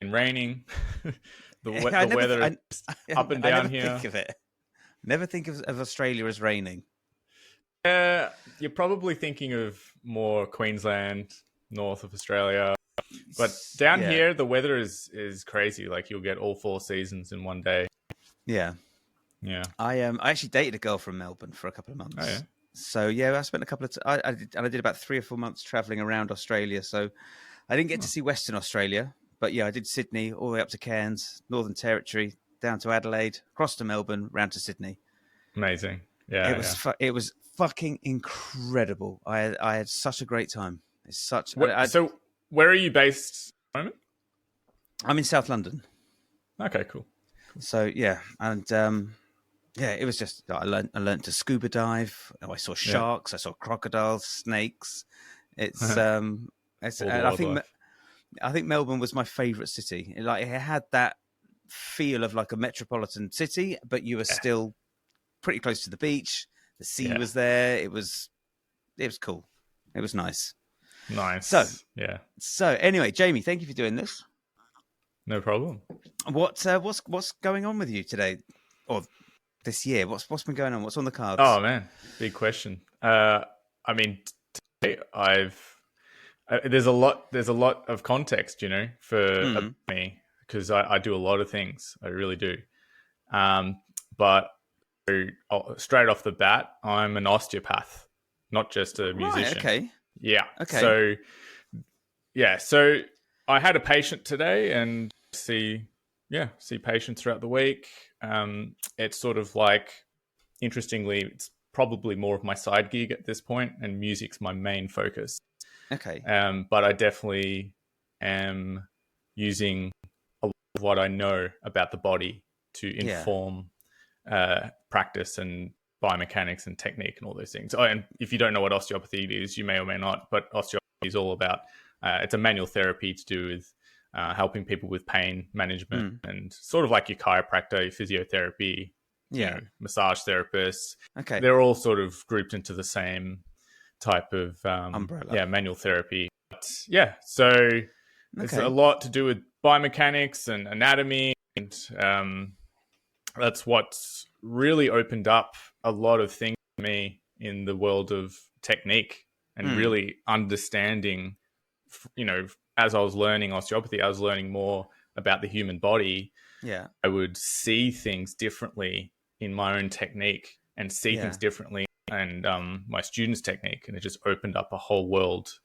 been raining. I The never, weather I, is up and down never here. think of it. Never think of Australia as raining. You're probably thinking of more Queensland, north of Australia. But down Yeah. here, the weather is crazy. Like you'll get all 4 seasons in one day. Yeah. Yeah. I actually dated a girl from Melbourne for a couple of months. Oh, yeah. So yeah, I spent a couple of I did about 3 or 4 months traveling around Australia. So I didn't get to see Western Australia, but yeah, I did Sydney all the way up to Cairns, Northern Territory, down to Adelaide, across to Melbourne, round to Sydney. Amazing. Yeah. It was fucking incredible. I had such a great time. It's such. So where are you based at the moment? I'm in South London. Okay, cool. So yeah, and yeah, it was just I learned to scuba dive. I saw sharks. I saw crocodiles, snakes. It's and I think Melbourne was my favourite city. Like it had that feel of like a metropolitan city, but you were still pretty close to the beach. The sea was there. It was cool. It was nice. Nice. So anyway, Jamie, thank you for doing this. No problem. What's going on with you today, or this year? What's been going on? What's on the cards? Oh man, big question. I mean, today there's a lot of context, for me because I do a lot of things. I really do. But straight off the bat, I'm an osteopath, not just a musician. Right, okay. Yeah. Okay. So I had a patient today and see patients throughout the week. It's sort of like, interestingly, it's probably more of my side gig at this point, and music's my main focus. Okay. But I definitely am using a lot of what I know about the body to inform practice and biomechanics and technique and all those things. Oh, and if you don't know what osteopathy is, you may or may not, but osteopathy is all about, it's a manual therapy to do with helping people with pain management and sort of like your chiropractor, your physiotherapy, massage therapists. Okay. They're all sort of grouped into the same type of umbrella. Manual therapy. But so it's a lot to do with biomechanics and anatomy, and that's what's really opened up a lot of things for me in the world of technique and really understanding, as I was learning osteopathy, I was learning more about the human body. Yeah. I would see things differently in my own technique and see things differently and my students' technique, and it just opened up a whole world.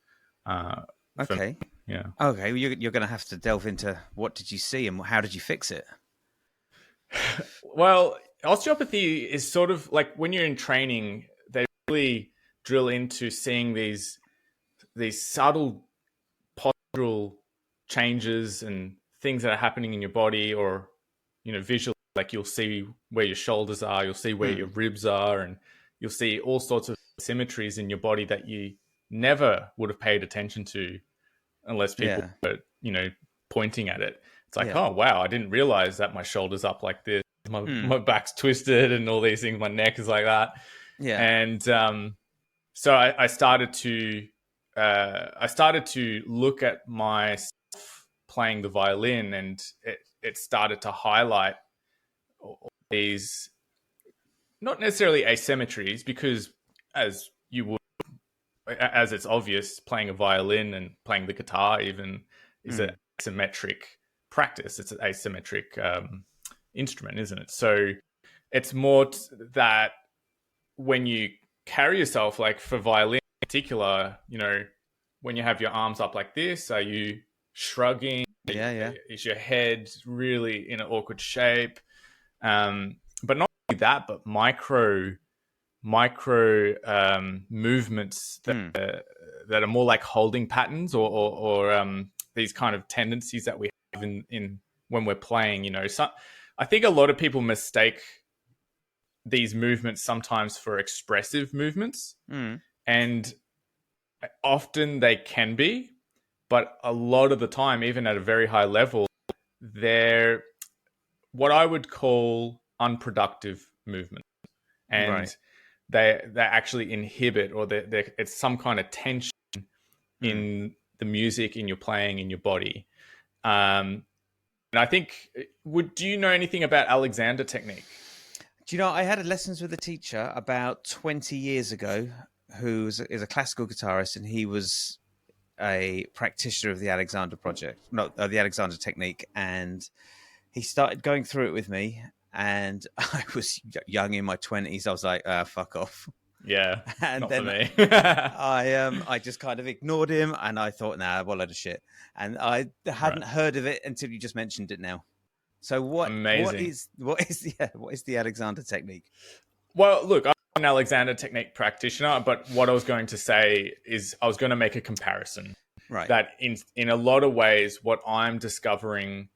Okay. Yeah. Okay. Well, you're going to have to delve into what did you see and how did you fix it? Well, osteopathy is sort of like when you're in training, they really drill into seeing these subtle postural changes and things that are happening in your body, or visually, like you'll see where your shoulders are, you'll see where your ribs are, and you'll see all sorts of symmetries in your body that you never would have paid attention to unless people were, pointing at it. It's like, oh wow, I didn't realize that my shoulder's up like this, my back's twisted, and all these things. My neck is like that. Yeah. And so I started to look at myself playing the violin, and it started to highlight all these, not necessarily asymmetries, because as it's obvious, playing a violin and playing the guitar even is an asymmetric practice. It's an asymmetric instrument, isn't it? So it's more that when you carry yourself, like for violin in particular, when you have your arms up like this, are you shrugging? Is your head really in an awkward shape? But not only that, but micro movements that are more like holding patterns or these kind of tendencies that we have in when we're playing. So I think a lot of people mistake these movements sometimes for expressive movements, and often they can be, but a lot of the time, even at a very high level, they're what I would call unproductive movements, and they actually inhibit, or it's some kind of tension in the music, in your playing, in your body. I think, do you know anything about Alexander technique? Do you know, I had lessons with a teacher about 20 years ago who is a classical guitarist, and he was a practitioner of the Alexander project, not the Alexander technique. And he started going through it with me, and I was young in my 20s. I was like, fuck off. Yeah, And not for then me. I just kind of ignored him, and I thought, nah, what a load of shit. And I hadn't Right. heard of it until you just mentioned it now. So Amazing. what is the Alexander technique? Well, look, I'm an Alexander technique practitioner, but what I was going to say is I was going to make a comparison. Right. That in a lot of ways, what I'm discovering,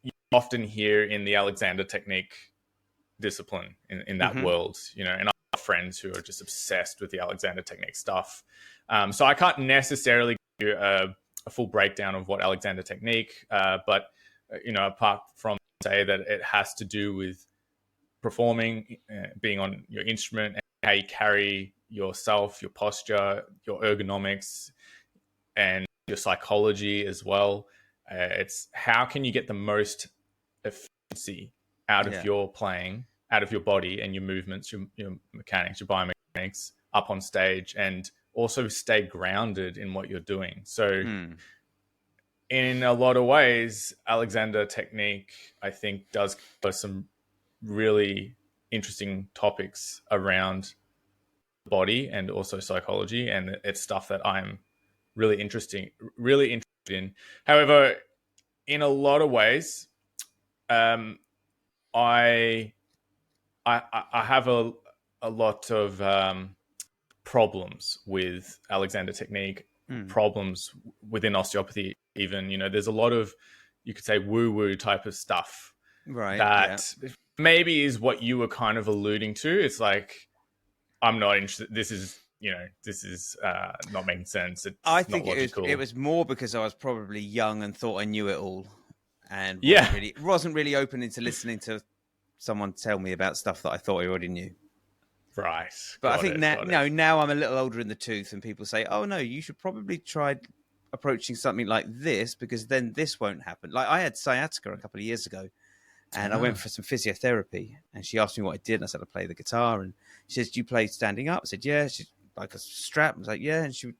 you often hear in the Alexander technique discipline in that world, and I have friends who are just obsessed with the Alexander technique stuff. So I can't necessarily give you a full breakdown of what Alexander technique, but apart from say that it has to do with performing, being on your instrument, and how you carry yourself, your posture, your ergonomics, and your psychology as well. It's how can you get the most efficiency out of your playing, out of your body and your movements, your mechanics, your biomechanics up on stage, and also stay grounded in what you're doing. So in a lot of ways, Alexander technique, I think, does cover some really interesting topics around body and also psychology, and it's stuff that I'm really interested in. However, in a lot of ways, I have a lot of problems with Alexander technique, problems within osteopathy. Even there's a lot of, you could say, woo type of stuff, Right. that maybe is what you were kind of alluding to. It's like, I'm not interested. This is not making sense. It's I not think logical. it was more because I was probably young and thought I knew it all, and wasn't really open into listening to someone tell me about stuff that I thought I already knew. Right. But I think now I'm a little older in the tooth, and people say, "Oh no, you should probably try approaching something like this, because then this won't happen." Like, I had sciatica a couple of years ago, and I went for some physiotherapy, and she asked me what I did, and I said I play the guitar, and she says, "Do you play standing up?" I said, "Yeah." She's like, a strap. I was like, "Yeah," and she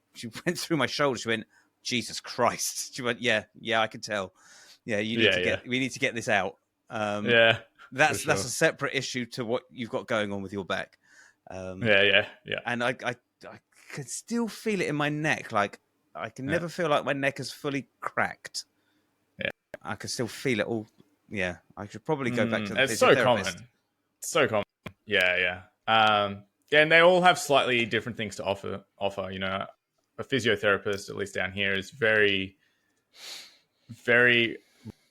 went through my shoulder. She went, "Jesus Christ!" She went, "Yeah, I can tell. Yeah, we need to get this out." That's a separate issue to what you've got going on with your back. Yeah. And I can still feel it in my neck. Like, I can never feel like my neck is fully cracked. Yeah, I can still feel it all. Yeah, I should probably go back to the it's physiotherapist. So common. Yeah. And they all have slightly different things to offer. A physiotherapist, at least down here, is very, very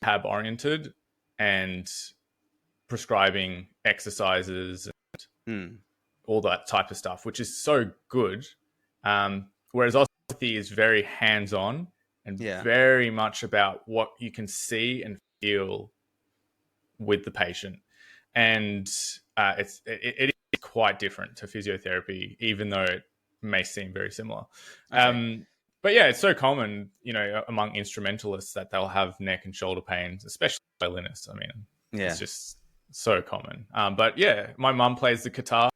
rehab oriented and prescribing exercises and all that type of stuff, which is so good. Whereas osteopathy is very hands-on and very much about what you can see and feel with the patient. And it is quite different to physiotherapy, even though it may seem very similar. Okay. But yeah, it's so common, among instrumentalists, that they'll have neck and shoulder pains, especially violinists. I mean, it's just so common. But yeah, my mum plays the guitar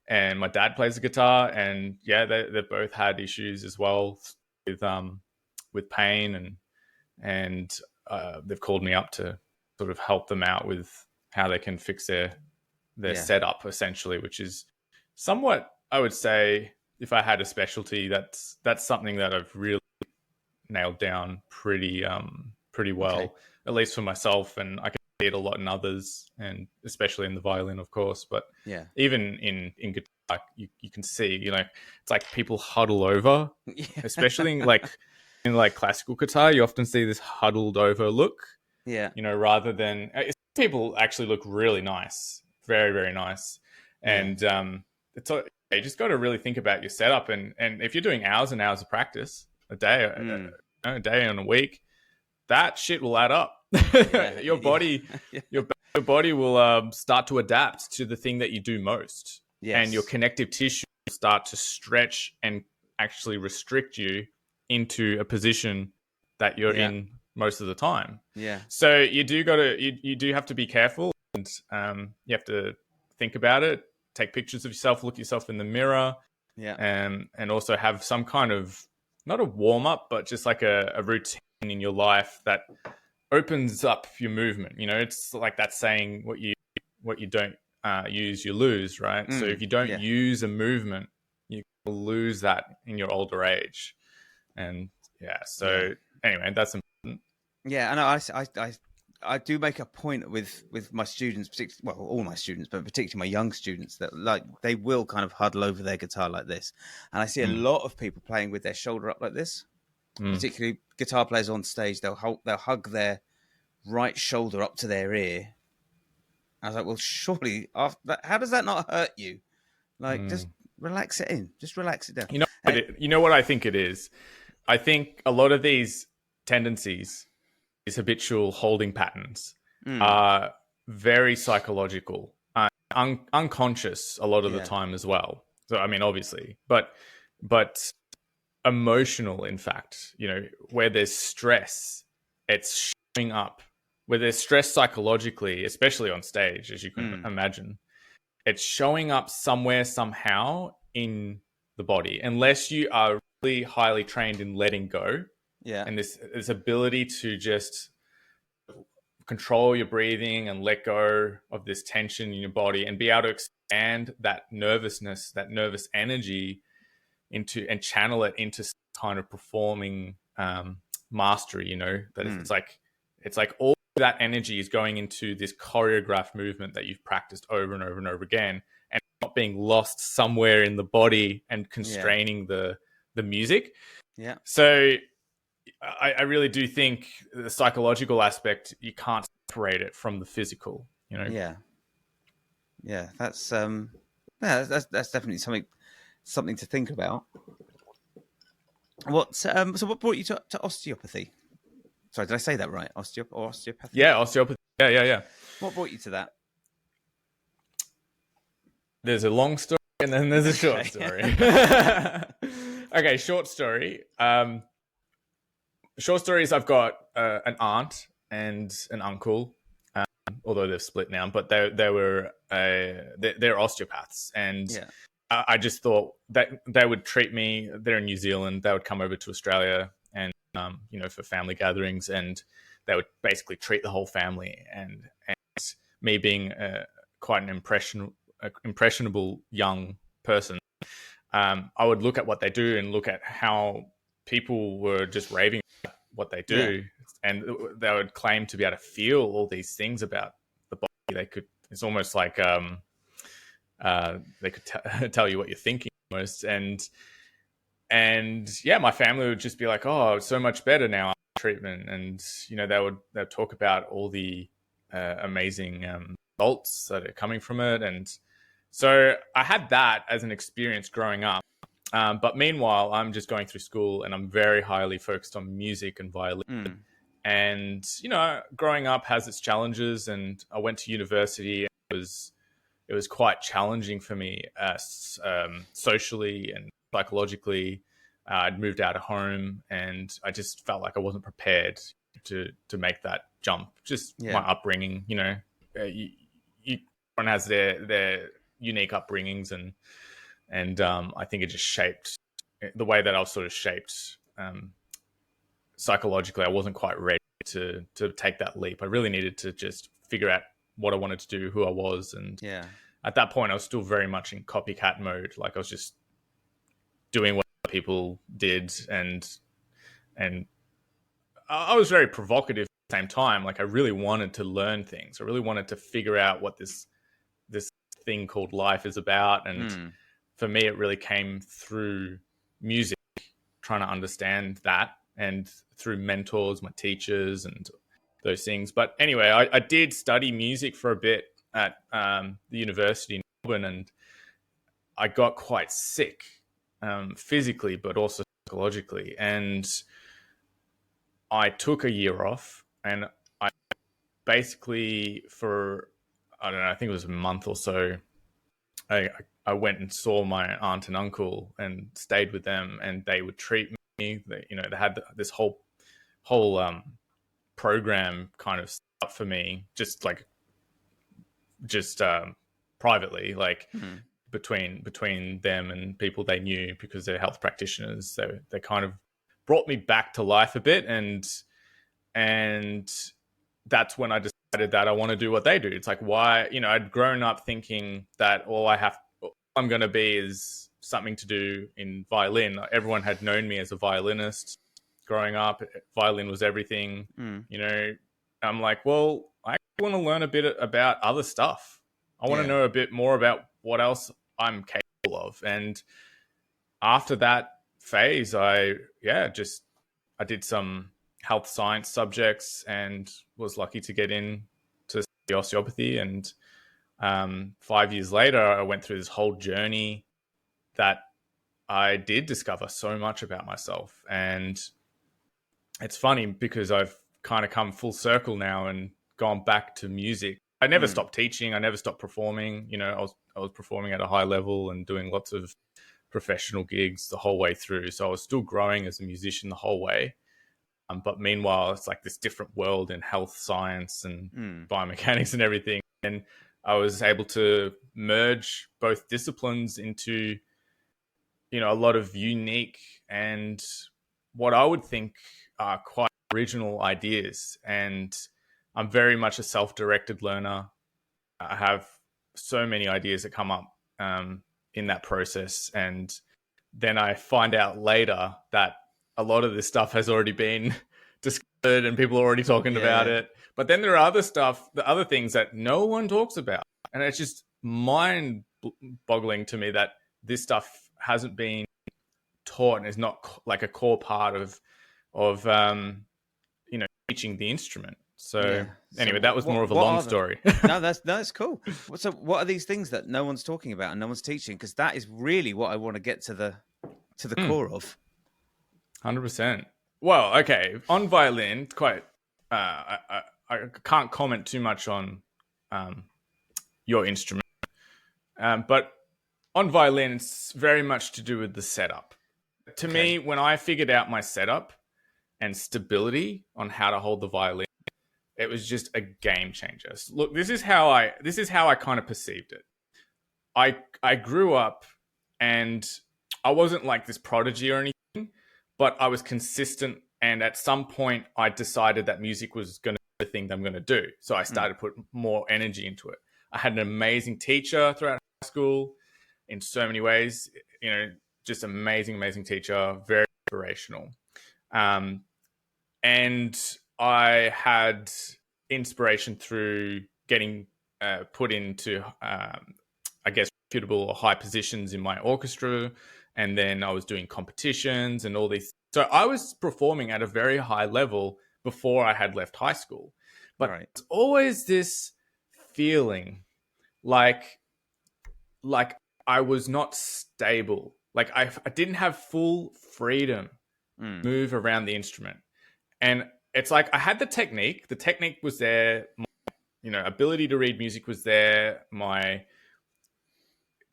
and my dad plays the guitar, and they both had issues as well with pain, and they've called me up to sort of help them out with how they can fix their setup, essentially, which is somewhat, I would say, if I had a specialty, that's something that I've really nailed down pretty well, at least for myself, and I can see it a lot in others, and especially in the violin, of course. But even in guitar, you can see, it's like people huddle over, especially in classical guitar. You often see this huddled over look, rather than people actually look really nice, very, very nice, and it's you just got to really think about your setup, and if you're doing hours and hours of practice a day, a day and a week, that shit will add up. Your body, your body will start to adapt to the thing that you do most, and your connective tissue will start to stretch and actually restrict you into a position that you're in most of the time. Yeah. So you do have to be careful, and you have to think about it, take pictures of yourself, look yourself in the mirror, Yeah. and also have some kind of, not a warm up, but just like a routine in your life that opens up your movement. It's like that saying, what you don't use, you lose, right? So if you don't Yeah. use a movement, you lose that in your older age. And anyway, that's important. Yeah, and I do make a point with my students, particularly, well, all my students, but particularly my young students, that like they will kind of huddle over their guitar like this, and I see a lot of people playing with their shoulder up like this. Particularly guitar players on stage, they'll hug their right shoulder up to their ear. I was like, well, surely, how does that not hurt you? Like, just relax it in, just relax it down. You know what I think it is? I think a lot of these tendencies, these habitual holding patterns, are very psychological, unconscious a lot of the time as well. So, I mean, obviously, but emotional, in fact, where there's stress, it's showing up. Where there's stress psychologically, especially on stage, as you can imagine, it's showing up somewhere, somehow in the body, unless you are really highly trained in letting go. Yeah. And this ability to just control your breathing and let go of this tension in your body and be able to expand that nervousness, that nervous energy into, and channel it into some kind of performing mastery, that it's like all that energy is going into this choreographed movement that you've practiced over and over and over again, and not being lost somewhere in the body and constraining the music. Yeah. So I really do think the psychological aspect, you can't separate it from the physical, Yeah. Yeah. That's definitely something to think about. So what brought you to osteopathy? Sorry, did I say that right? Osteopathy? Yeah, osteopathy. Yeah. What brought you to that? There's a long story and then there's a short story. Okay, short story. Short story is I've got an aunt and an uncle, although they've split now, but they're osteopaths, and I just thought that they would treat me. They're in New Zealand. They would come over to Australia, and for family gatherings, and they would basically treat the whole family. And me being quite an impressionable young person, I would look at what they do and look at how people were just raving about what they do, and they would claim to be able to feel all these things about the body. They could. It's almost like they could tell you what you're thinking almost, and my family would just be like, "Oh, it's so much better now after treatment," and they'd talk about all the amazing results that are coming from it, and so I had that as an experience growing up. But meanwhile, I'm just going through school, and I'm very highly focused on music and violin. And growing up has its challenges, and I went to university. And it was quite challenging for me, socially and psychologically. I'd moved out of home, and I just felt like I wasn't prepared to make that jump. Just my upbringing, everyone has their unique upbringings, and I think it just shaped the way that I was sort of shaped psychologically. I wasn't quite ready to take that leap. I really needed to just figure out what I wanted to do, who I was, and at that point I was still very much in copycat mode. Like I was just doing what people did, and I was very provocative at the same time. Like I really wanted to learn things. I really wanted to figure out what this thing called life is about, and for me it really came through music, trying to understand that, and through mentors, my teachers, and those things. But anyway, I did study music for a bit at the university in Melbourne, and I got quite sick, physically, but also psychologically. And I took a year off, and I basically, for, I don't know, I think it was a month or so, I went and saw my aunt and uncle and stayed with them, and they would treat me. They had this whole program kind of set up for me, just privately, like between them and people they knew, because they're health practitioners. So they kind of brought me back to life a bit, and that's when I decided that I want to do what they do. It's like, why, I'd grown up thinking that all I'm going to be is something to do in violin. Everyone had known me as a violinist growing up. Violin was everything. I'm like, well, I want to learn a bit about other stuff. I want to know a bit more about what else I'm capable of. And after that phase, I did some health science subjects and was lucky to get in to the osteopathy. And 5 years later, I went through this whole journey that I did discover so much about myself. And it's funny because I've kind of come full circle now and gone back to music. I never stopped teaching. I never stopped performing. I was performing at a high level and doing lots of professional gigs the whole way through. So I was still growing as a musician the whole way. But meanwhile, it's like this different world in health science and biomechanics and everything. And I was able to merge both disciplines into, a lot of unique and what I would think are quite original ideas. And I'm very much a self-directed learner. I have so many ideas that come up in that process. And then I find out later that a lot of this stuff has already been discovered and people are already talking about it. But then there are the other things that no one talks about. And it's just mind-boggling to me that this stuff hasn't been taught and is not like a core part of teaching the instrument. So anyway, that was more of a long story. No, that's cool. So what are these things that no one's talking about and no one's teaching? Because that is really what I want to get to the core of. 100%. Well, okay. On violin, I can't comment too much on your instrument. But on violin, it's very much to do with the setup. To me, when I figured out my setup and stability on how to hold the violin, it was just a game changer. Look, this is how I kind of perceived it. I grew up and I wasn't like this prodigy or anything, but I was consistent. And at some point I decided that music was going to be the thing that I'm going to do. So I started putting more energy into it. I had an amazing teacher throughout high school in so many ways, just amazing, amazing teacher, very inspirational. And I had inspiration through getting put into, reputable or high positions in my orchestra. And then I was doing competitions and all these. So I was performing at a very high level before I had left high school. But it's always this feeling like I was not stable. Like I didn't have full freedom to move around the instrument. And it's like I had the technique. The technique was there. My, ability to read music was there. My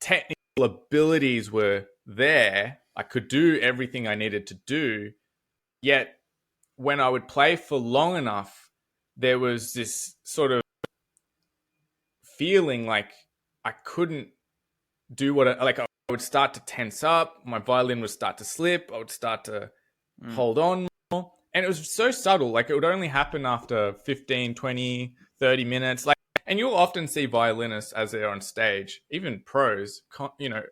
technical abilities were there. I could do everything I needed to do. Yet when I would play for long enough, there was this sort of feeling like I couldn't do I would start to tense up. My violin would start to slip. I would start to hold on more. And it was so subtle. Like it would only happen after 15, 20, 30 minutes. And you'll often see violinists as they're on stage, even pros,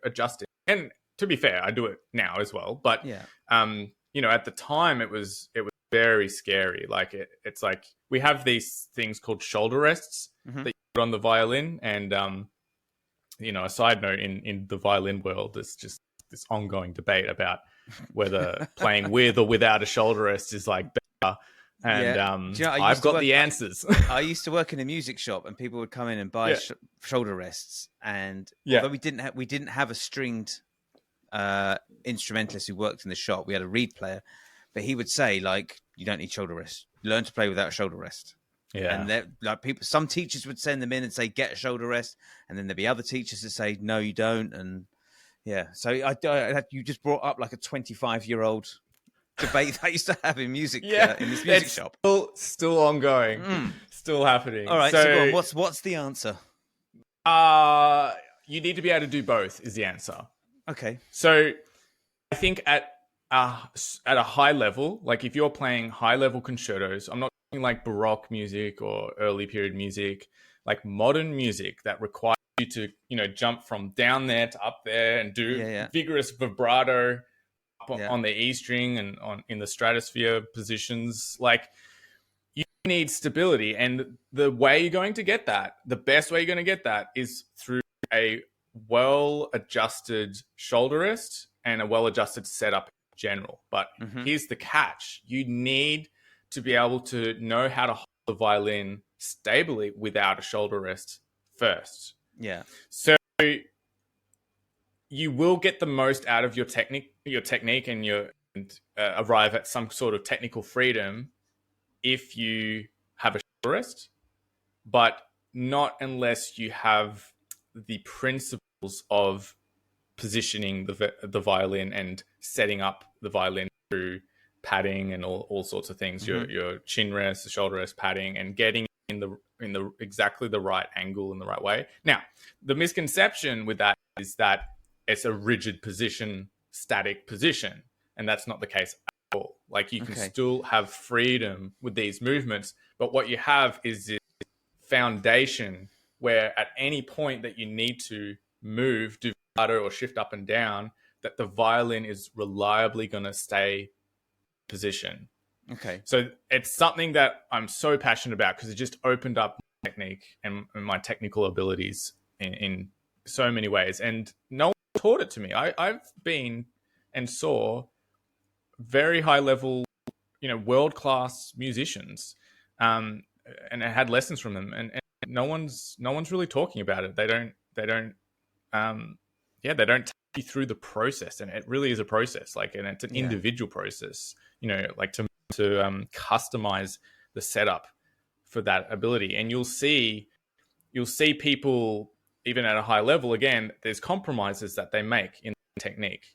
adjusting. And to be fair, I do it now as well. But, at the time it was very scary. Like it's like we have these things called shoulder rests that you put on the violin. And, a side note in the violin world, there's just this ongoing debate about whether playing with or without a shoulder rest is like better. And I've got the answers. I used to work in a music shop, and people would come in and buy shoulder rests. And although we didn't have a stringed instrumentalist who worked in the shop, we had a reed player, but he would say you don't need shoulder rest. Learn to play without a shoulder rest. Yeah, and some teachers would send them in and say get a shoulder rest, and then there'd be other teachers that say no, you don't. And so you just brought up like a 25-year-old debate that I used to have in music Yeah, in this music it's shop. still ongoing, still happening. All right, so go on. What's the answer? You need to be able to do both. Is the answer. Okay. So I think at a high level, like if you're playing high level concertos, I'm not talking like Baroque music or early period music, like modern music that requires you to, jump from down there to up there and do vigorous vibrato up on the E string and in the stratosphere positions. Like, you need stability, and the way you're going to get that, the best way you're going to get that, is through a well-adjusted shoulder rest and a well-adjusted setup in general. But here's the catch: you need to be able to know how to hold the violin stably without a shoulder rest first. Yeah. So you will get the most out of your technique, and arrive at some sort of technical freedom if you have a shoulder rest, but not unless you have the principles of positioning the violin and setting up the violin through padding and all sorts of things. Your chin rest, the shoulder rest, padding, and getting in the exactly the right angle in the right way. Now, the misconception with that is that it's a rigid position, static position, and that's not the case at all. Like, you can still have freedom with these movements, but what you have is this foundation where at any point that you need to move, do vibrato or shift up and down, that the violin is reliably going to stay in position. Okay. So it's something that I'm so passionate about because it just opened up my technique and my technical abilities in so many ways. And no one taught it to me. I've been and saw very high level, world-class musicians, and I had lessons from them, and no one's really talking about it. They don't they don't take you through the process, and it really is a process. Like, and it's an individual process, like to customize the setup for that ability. And you'll see people, even at a high level, again, there's compromises that they make in the technique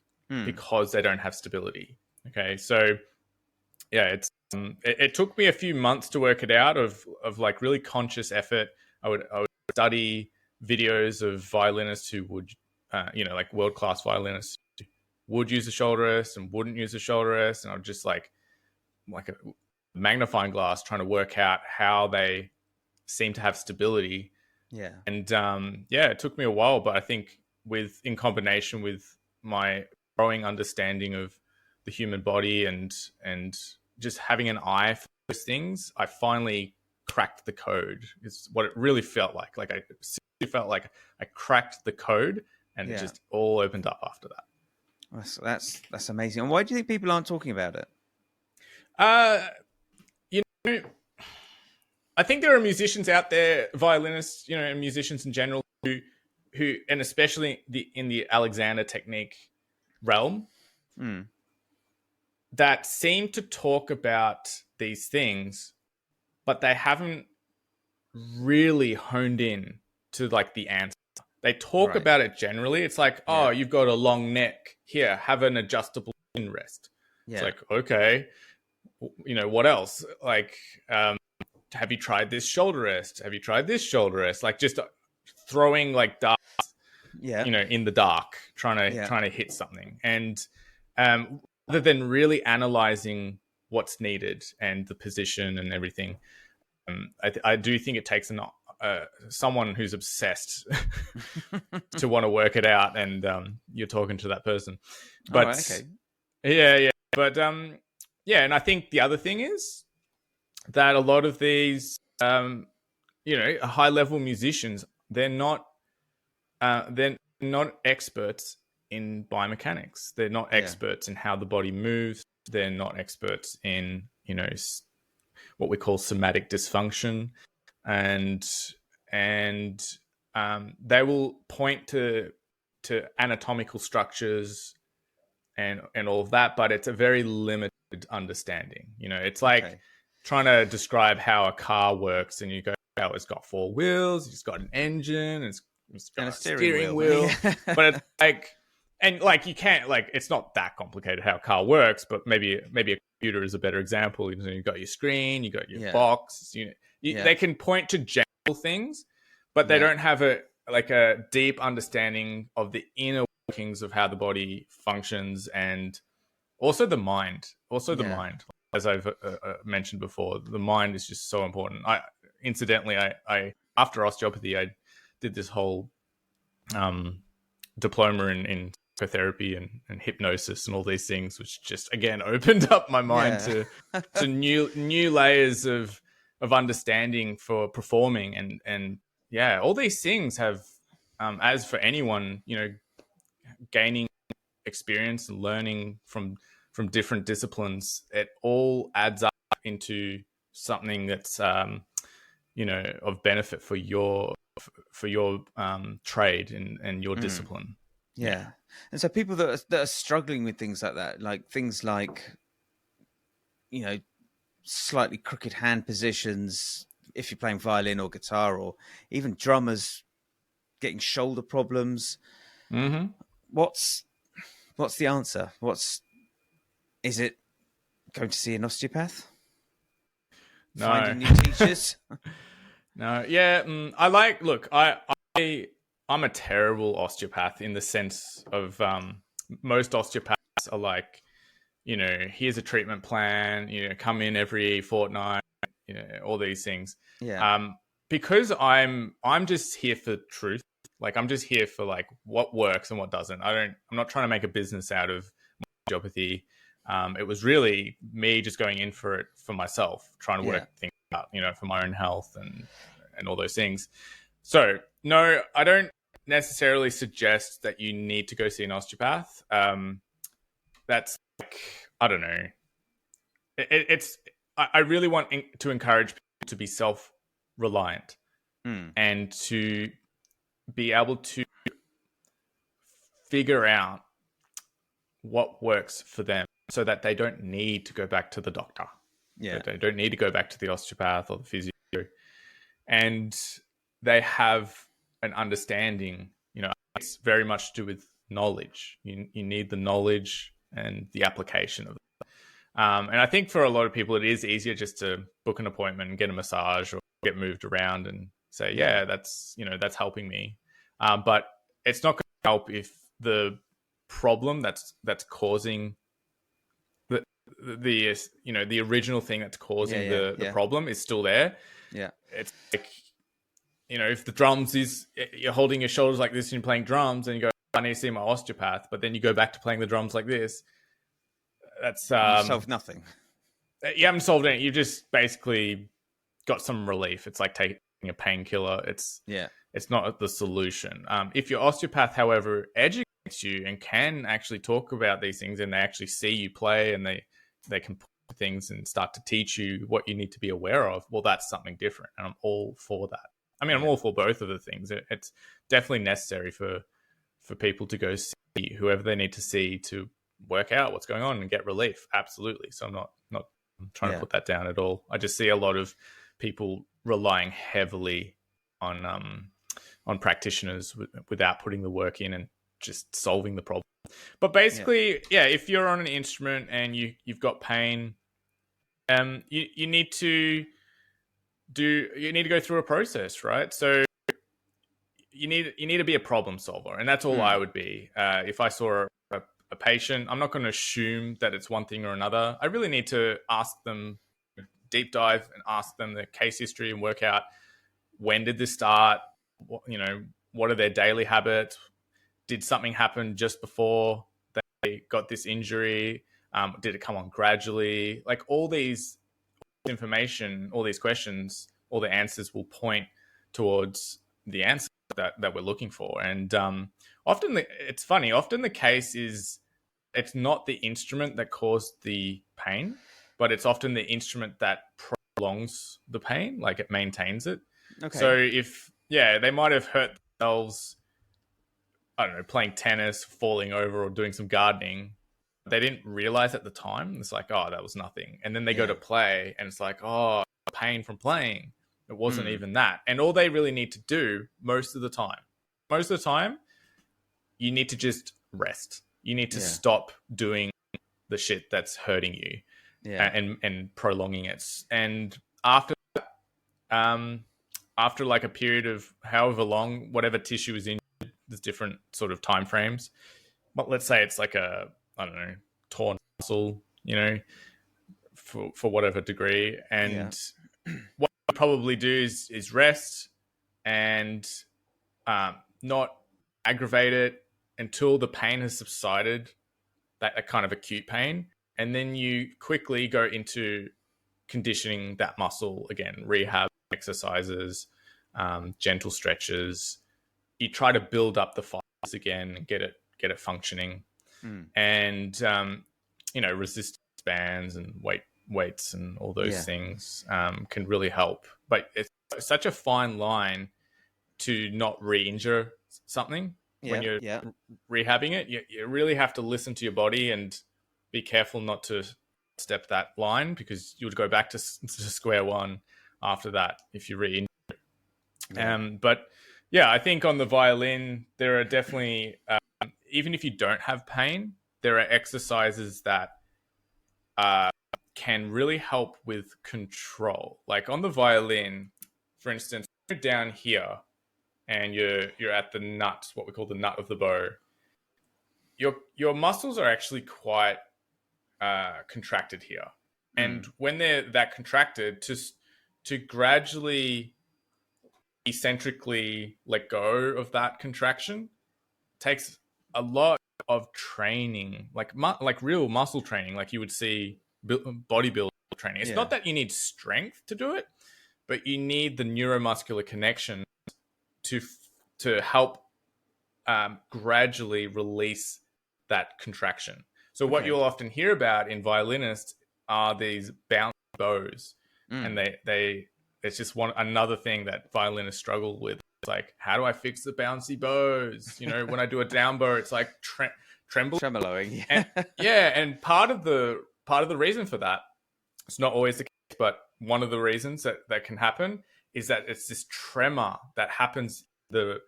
because they don't have stability. Okay, so yeah, it took me a few months to work it out of like really conscious effort. I would study videos of violinists who would, like world-class violinists would use the shoulder rest and wouldn't use the shoulder rest. And I would just like a magnifying glass trying to work out how they seem to have stability. Yeah. And it took me a while, but I think in combination with my growing understanding of the human body and just having an eye for those things, I finally cracked the code. Is what it really felt like. Like, I felt like I cracked the code, and it just all opened up after that. That's amazing. And why do you think people aren't talking about it? I think there are musicians out there, violinists, and musicians in general who, and especially in the Alexander technique realm, that seem to talk about these things, but they haven't really honed in to like the answer. They talk about it generally. It's like, oh, you've got a long neck. Here, have an adjustable chin rest. Yeah. It's like, okay, what else? Like, have you tried this shoulder rest? Have you tried this shoulder rest? Like, just throwing like darts, in the dark, trying to hit something. And rather than really analyzing what's needed and the position and everything, I do think it takes someone who's obsessed to want to work it out, and you're talking to that person. But but and I think the other thing is that a lot of these high level musicians, they're not experts in biomechanics. They're not experts in how the body moves. They're not experts in what we call somatic dysfunction, and they will point to anatomical structures and all of that, but it's a very limited understanding. It's like trying to describe how a car works, and you go, oh, it's got four wheels, it's got an engine, it's got a steering wheel. But it's like, And like you can't like it's not that complicated how a car works, but maybe a computer is a better example. You know, you've got your screen, you got your Yeah. box. Yeah. They can point to general things, but they Yeah. don't have a deep understanding of the inner workings of how the body functions, and also the mind. Yeah. As I've mentioned before, the mind is just so important. Incidentally, I after osteopathy, I did this whole diploma in psychotherapy and hypnosis and all these things, which just again opened up my mind Yeah. to new layers of understanding for performing, and yeah, all these things have as for anyone, you know, gaining experience and learning from different disciplines, it all adds up into something that's you know, of benefit for your trade and your Mm. discipline. Yeah. Yeah. And so people that are struggling with things like that, like things like, you know, slightly crooked hand positions, if you're playing violin or guitar, or even drummers getting shoulder problems. Mm-hmm. What's the answer? Is it going to see an osteopath? No. Finding new teachers? No. Yeah. Look, I'm a terrible osteopath in the sense of most osteopaths are like, you know, here's a treatment plan, you know, come in every fortnight, you know, all these things. Yeah. Um, because I'm just here for truth. Like I'm just here for like what works and what doesn't. I'm not trying to make a business out of osteopathy. It was really me just going in for it for myself, trying to Yeah. work things out, you know, for my own health and all those things. So no, I don't necessarily suggest that you need to go see an osteopath. That's like, I don't know. I really want to encourage people to be self-reliant Mm. and to be able to figure out what works for them so that they don't need to go back to the doctor. Yeah. They don't need to go back to the osteopath or the physio. And they have an understanding, you know, it's very much to do with knowledge. You need the knowledge and the application of it. And I think for a lot of people, it is easier just to book an appointment and get a massage or get moved around and say, yeah, that's, you know, that's helping me. But it's not going to help if the problem that's causing the you know, the original thing that's causing the problem is still there. Yeah. It's like, you know, if the drums is, you're holding your shoulders like this and you're playing drums and you go, I need to see my osteopath, but then you go back to playing the drums like this. That's You solve nothing. You haven't solved anything. You've just basically got some relief. It's like taking a painkiller. It's not the solution. If your osteopath, however, educates you and can actually talk about these things, and they actually see you play, and they can put things and start to teach you what you need to be aware of, well, that's something different, and I'm all for that. I mean, I'm all for both of the things. It's definitely necessary for people to go see whoever they need to see to work out what's going on and get relief. Absolutely. So I'm not trying to put that down at all. I just see a lot of people relying heavily on practitioners without putting the work in and just solving the problem. But basically, if you're on an instrument and you've got pain, you need to go through a process, right? So you need to be a problem solver, and that's all I would be. If I saw a patient, I'm not going to assume that it's one thing or another. I really need to ask them, deep dive and ask them the case history and work out, when did this start? You know, what are their daily habits? Did something happen just before they got this injury? Did it come on gradually? Like all these information, all these questions, all the answers will point towards the answer that we're looking for. And often it's funny. Often the case is it's not the instrument that caused the pain, but it's often the instrument that prolongs the pain, like it maintains it. Okay. So if they might have hurt themselves, I don't know, playing tennis, falling over, or doing some gardening. They didn't realize at the time. It's like, oh, that was nothing. And then they go to play and it's like, oh, pain from playing. It wasn't even that. And all they really need to do most of the time, you need to just rest. You need to Yeah. stop doing the shit that's hurting you Yeah. and prolonging it. And after after like a period of however long, whatever tissue is in, there's different sort of time frames. But let's say it's like a, I don't know, torn muscle, you know, for whatever degree. Yeah. And what I probably do is rest and not aggravate it until the pain has subsided, that kind of acute pain. And then you quickly go into conditioning that muscle again, rehab exercises, gentle stretches. You try to build up the fibers again and get it functioning. And resistance bands and weights and all those things can really help. But it's such a fine line to not re-injure something when you're rehabbing it. You really have to listen to your body and be careful not to step that line, because you would go back to square one after that if you re-injure. But yeah, I think on the violin there are definitely even if you don't have pain, there are exercises that can really help with control. Like on the violin, for instance, you're down here and you're at the nut, what we call the nut of the bow. Your muscles are actually quite contracted here, and when they're that contracted, to gradually eccentrically let go of that contraction takes a lot of training, like real muscle training, like you would see bodybuilding training. It's not that you need strength to do it, but you need the neuromuscular connection to help gradually release that contraction. So what you'll often hear about in violinists are these bouncy bows, and it's just another thing that violinists struggle with. It's like, how do I fix the bouncy bows? You know, when I do a down bow, it's like tremoloing. And part of the reason for that, it's not always the case, but one of the reasons that can happen is that it's this tremor that happens, the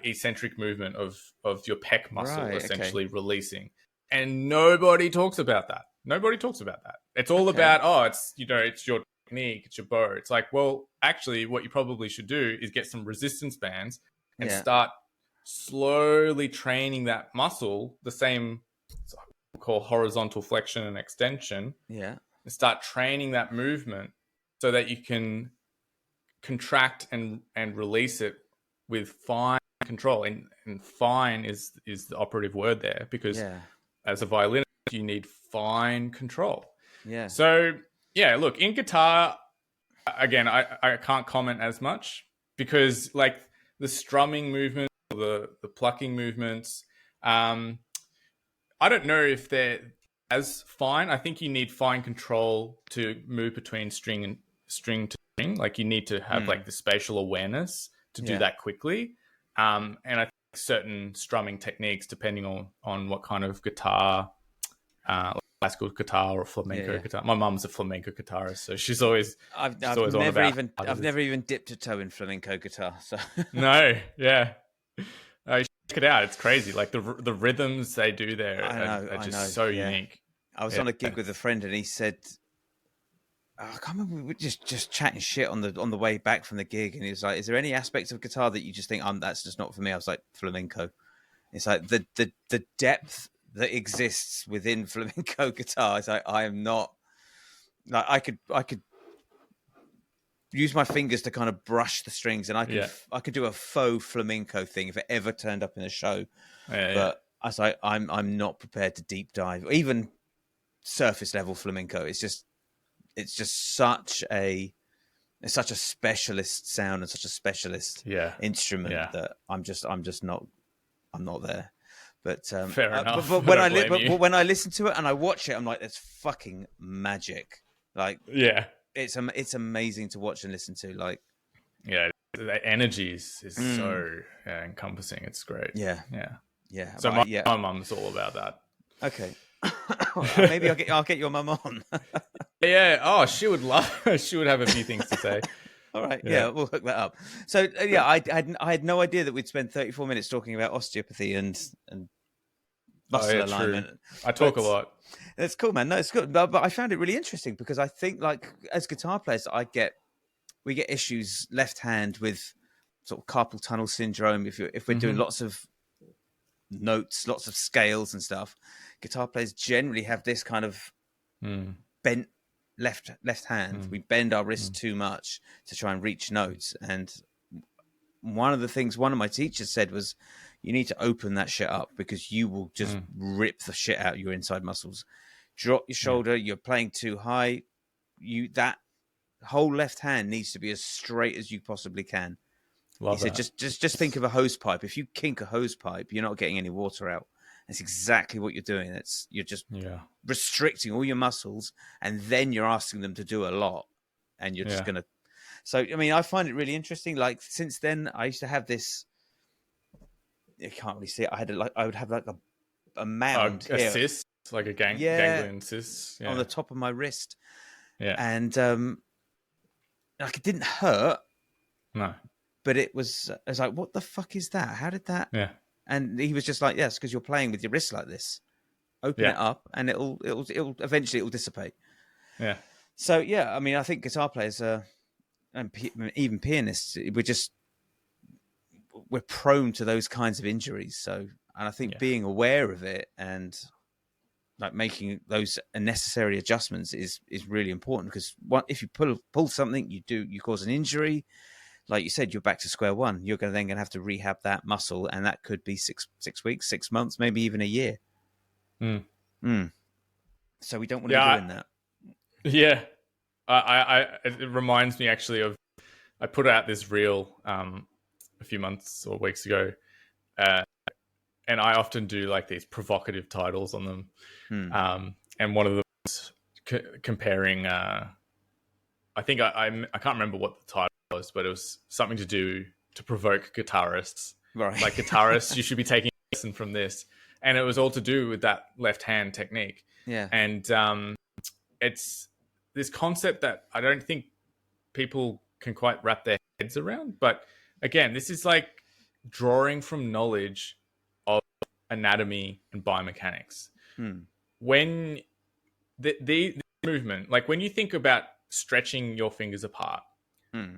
eccentric movement of your pec muscle essentially releasing. And nobody talks about that. It's all about, it's your technique, it's your bow. It's like, well, actually what you probably should do is get some resistance bands and start slowly training that muscle, the same we call horizontal flexion and extension. And start training that movement so that you can contract and release it with fine control. And fine is the operative word there, because as a violinist, you need fine control. So look, in guitar, again, I can't comment as much, because like the strumming movement, the plucking movements, I don't know if they're as fine. I think you need fine control to move between string to string. Like you need to have like the spatial awareness to do that quickly. And I think certain strumming techniques, depending on what kind of guitar, like classical guitar or flamenco guitar. My mum's a flamenco guitarist, so she's always I've never even dipped a toe in flamenco guitar. So no, check it out. It's crazy. Like the rhythms they do there are just so unique. I was on a gig with a friend, and he said, I can't remember, we were just chatting shit on the way back from the gig, and he was like, "Is there any aspects of guitar that you just think, that's just not for me?" I was like, "Flamenco." It's like the depth that exists within flamenco guitar. It's like, I am not, like, I could use my fingers to kind of brush the strings, and I could do a faux flamenco thing if it ever turned up in a show. But I was like, I'm not prepared to deep dive, even surface level flamenco. It's just such a specialist sound and such a specialist instrument that I'm not there. But fair enough. But when I listen to it and I watch it, I'm like, that's fucking magic. Like, it's amazing to watch and listen to. Like, the energy is so encompassing. It's great. So my mum's all about that. Okay. Maybe I'll get your mum on. She would she would have a few things to say. All right, we'll hook that up. So I had no idea that we'd spend 34 minutes talking about osteopathy and Oh muscle yeah, true. alignment. I talk a But lot. it's cool, man. No, it's good. But I found it really interesting because I think, like, as guitar players, we get issues left hand with sort of carpal tunnel syndrome. If we're doing lots of notes, lots of scales and stuff, guitar players generally have this kind of bent left hand. We bend our wrist too much to try and reach notes. And one of the things one of my teachers said was, you need to open that shit up because you will just rip the shit out of your inside muscles. Drop your shoulder. You're playing too high. That whole left hand needs to be as straight as you possibly can. Love He said, that. just think of a hose pipe. If you kink a hose pipe, you're not getting any water out. That's exactly what you're doing. You're just restricting all your muscles, and then you're asking them to do a lot, and you're just gonna. So, I mean, I find it really interesting. Like, since then, I used to have this. You can't really see it. I would have like a mound a here. cyst, like a ganglion cyst on the top of my wrist. Yeah, and like, it didn't hurt. No. But I was like, what the fuck is that? How did that? Yeah. And he was just like, yes, because you're playing with your wrist like this. Open it up, and it'll eventually dissipate. Yeah. So yeah, I mean, I think guitar players and even pianists, we're prone to those kinds of injuries. So, and I think being aware of it and like making those necessary adjustments is really important, because if you pull something, you cause an injury. Like you said, you're back to square one. You're then going to have to rehab that muscle, and that could be 6 weeks, 6 months, maybe even a year. So we don't want to be doing that. Yeah, it reminds me actually of, I put out this reel a few months or weeks ago, and I often do like these provocative titles on them. And one of them was comparing. I think I can't remember what the title was, but it was something to do to provoke guitarists. Right. Like, guitarists, you should be taking a lesson from this. And it was all to do with that left hand technique. Yeah. And it's this concept that I don't think people can quite wrap their heads around. But again, this is like drawing from knowledge of anatomy and biomechanics. When the movement, like when you think about stretching your fingers apart,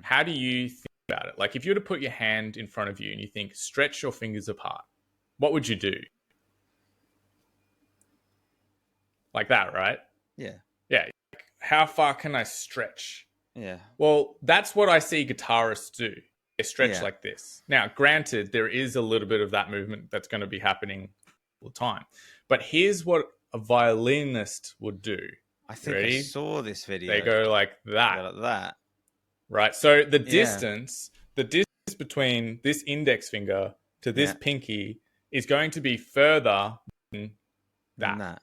how do you think about it? Like, if you were to put your hand in front of you and you think, stretch your fingers apart, what would you do? Like that, right? Yeah. Yeah. How far can I stretch? Yeah. Well, that's what I see guitarists do. They stretch like this. Now, granted, there is a little bit of that movement that's going to be happening all the time. But here's what a violinist would do. I think I saw this video. They go like that. Like that. Right. So the distance between this index finger to this pinky is going to be further than that.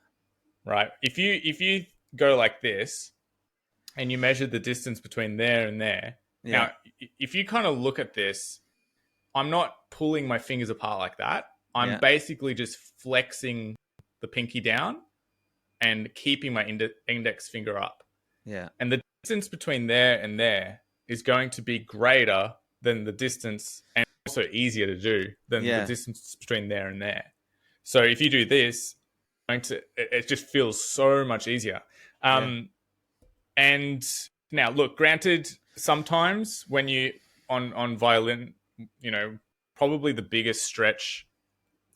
Right. If you go like this and you measure the distance between there and there. Now, if you kind of look at this, I'm not pulling my fingers apart like that. I'm basically just flexing the pinky down and keeping my index finger up. Yeah. And the distance between there and there is going to be greater than the distance, and also easier to do than the distance between there and there. So if you do this, it just feels so much easier. And now, look, granted, sometimes when you on violin, you know, probably the biggest stretch,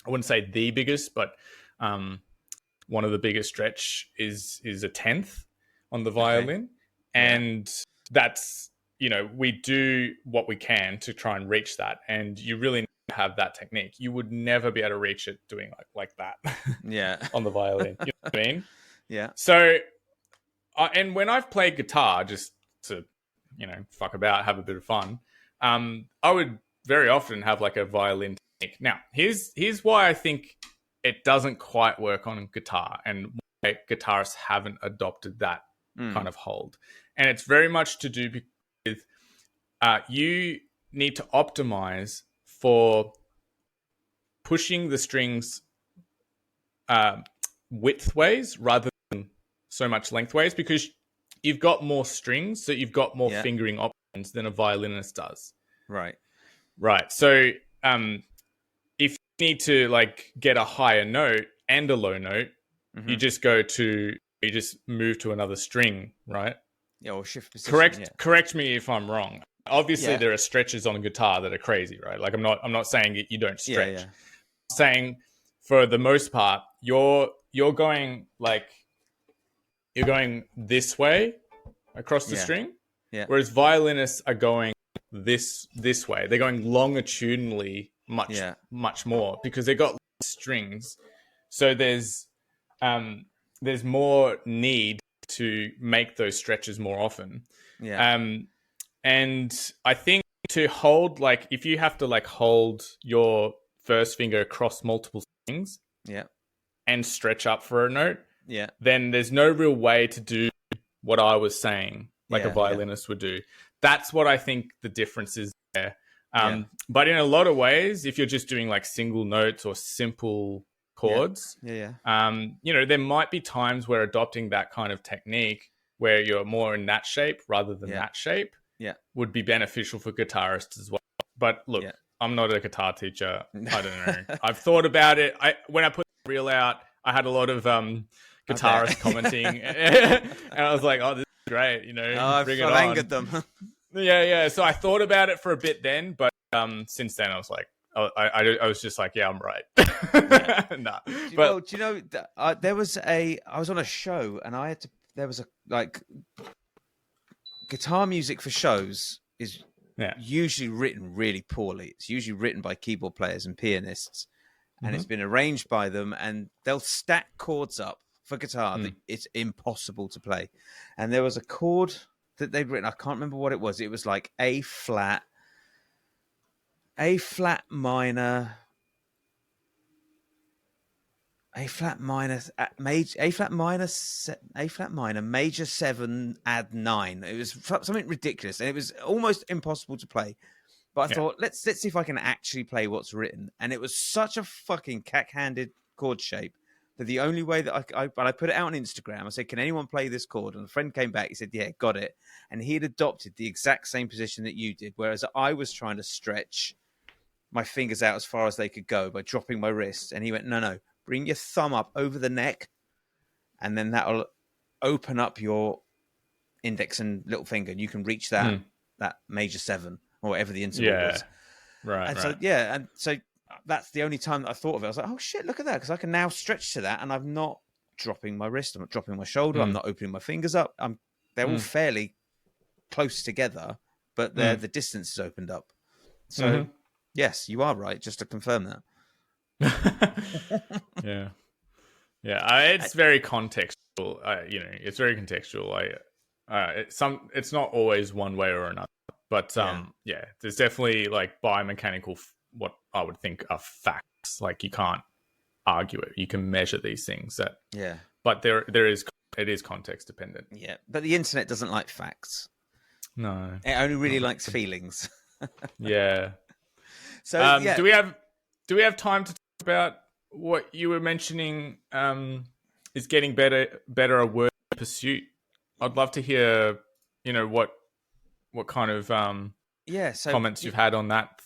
I wouldn't say the biggest, but one of the biggest stretch is a tenth on the violin. And that's, you know, we do what we can to try and reach that. And you really need to have that technique. You would never be able to reach it doing like that on the violin. You know what I mean? Yeah. So, and when I've played guitar, just to, you know, fuck about, have a bit of fun, I would very often have like a violin technique. Now, here's why I think it doesn't quite work on guitar, and why guitarists haven't adopted that kind of hold. And it's very much to do with you need to optimize for pushing the strings widthways rather than so much lengthways, because you've got more strings, so you've got more fingering options than a violinist does. Right. So if you need to like get a higher note, and a low note, you just move to another string, right? Yeah, or shift position. Correct me if I'm wrong. Obviously, Yeah. there are stretches on a guitar that are crazy, right? Like I'm not saying that you don't stretch. Yeah. I'm saying for the most part, you're going this way across the string, whereas violinists are going this way. They're going longitudinally much more because they've got strings. So there's more need to make those stretches more often. And I think to hold, like, if you have to like hold your first finger across multiple strings, and stretch up for a note, then there's no real way to do what I was saying, like a violinist would do. That's what I think the difference is there. But in a lot of ways, if you're just doing like single notes or simple chords, you know, there might be times where adopting that kind of technique where you're more in that shape rather than that shape would be beneficial for guitarists as well. But look, I'm not a guitar teacher. I don't know. I've thought about it. When I put the reel out, I had a lot of guitarists commenting, and I was like, "Oh, this is great!" You know, I've angered them. Yeah. So I thought about it for a bit then, but since then, I was like, I was just like, "Yeah, I'm right." Nah. Well, do you know, I was on a show, and there was a like guitar music for shows is usually written really poorly. It's usually written by keyboard players and pianists, and it's been arranged by them, and they'll stack chords up for guitar that it's impossible to play. And there was a chord that they'd written, I can't remember what it was. It was like A flat minor, major 7, add 9. It was something ridiculous, and it was almost impossible to play. But I thought, let's see if I can actually play what's written. And it was such a fucking cack-handed chord shape that the only way that I put it out on Instagram, I said, can anyone play this chord? And a friend came back, he said, yeah, got it. And he had adopted the exact same position that you did, whereas I was trying to stretch my fingers out as far as they could go by dropping my wrists. And he went, no, bring your thumb up over the neck, and then that'll open up your index and little finger, and you can reach that major 7 or whatever the interval was. Right. So that's the only time that I thought of it. I was like, oh shit, look at that, because I can now stretch to that, and I'm not dropping my wrist, I'm not dropping my shoulder, I'm not opening my fingers up. They're all fairly close together, but the distance is opened up. So yes, you are right. Just to confirm that. Yeah. It's very contextual. You know, it's very contextual. It's not always one way or another, but there's definitely like biomechanical, what I would think are facts. Like you can't argue it. You can measure these things. But it is context dependent. Yeah, but the internet doesn't like facts. No, it only really likes feelings. Yeah. So do we have time to talk about what you were mentioning? Is getting better a word pursuit? I'd love to hear, you know, what kind of comments you've had on that.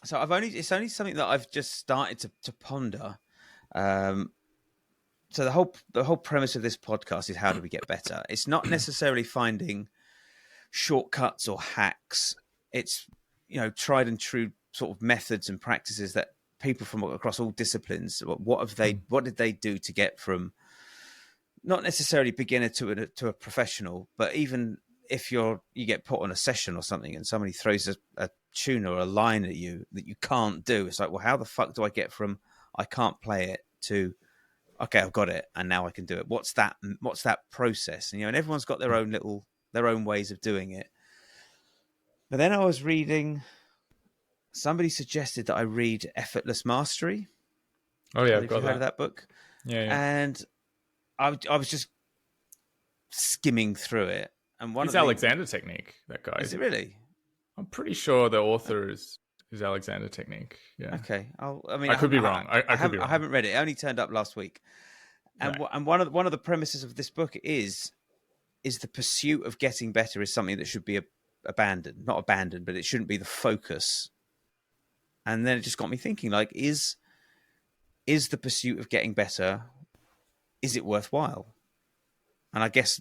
So it's only something that I've just started to ponder. So the whole premise of this podcast is how do we get better? It's not necessarily finding shortcuts or hacks. It's, you know, tried and true sort of methods and practices that people from across all disciplines, what did they do to get from not necessarily beginner to a professional, but even if you get put on a session or something and somebody throws a tune or a line at you that you can't do, it's like, well, how the fuck do I get from I can't play it to okay, I've got it and now I can do it? What's that process? And, you know, and everyone's got their own ways of doing it. But then I was reading, somebody suggested that I read Effortless Mastery. Oh yeah, I've got heard of that book. Yeah. And I was just skimming through it, and it's Alexander Technique. That guy. Is it really? I'm pretty sure the author is Alexander Technique. Yeah. Okay. I could be wrong. I could be wrong. I haven't read it. It only turned up last week. And right. and one of the premises of this book is the pursuit of getting better is something that should be abandoned. Not abandoned, but it shouldn't be the focus. And then it just got me thinking, like, is is the pursuit of getting better, is it worthwhile? And I guess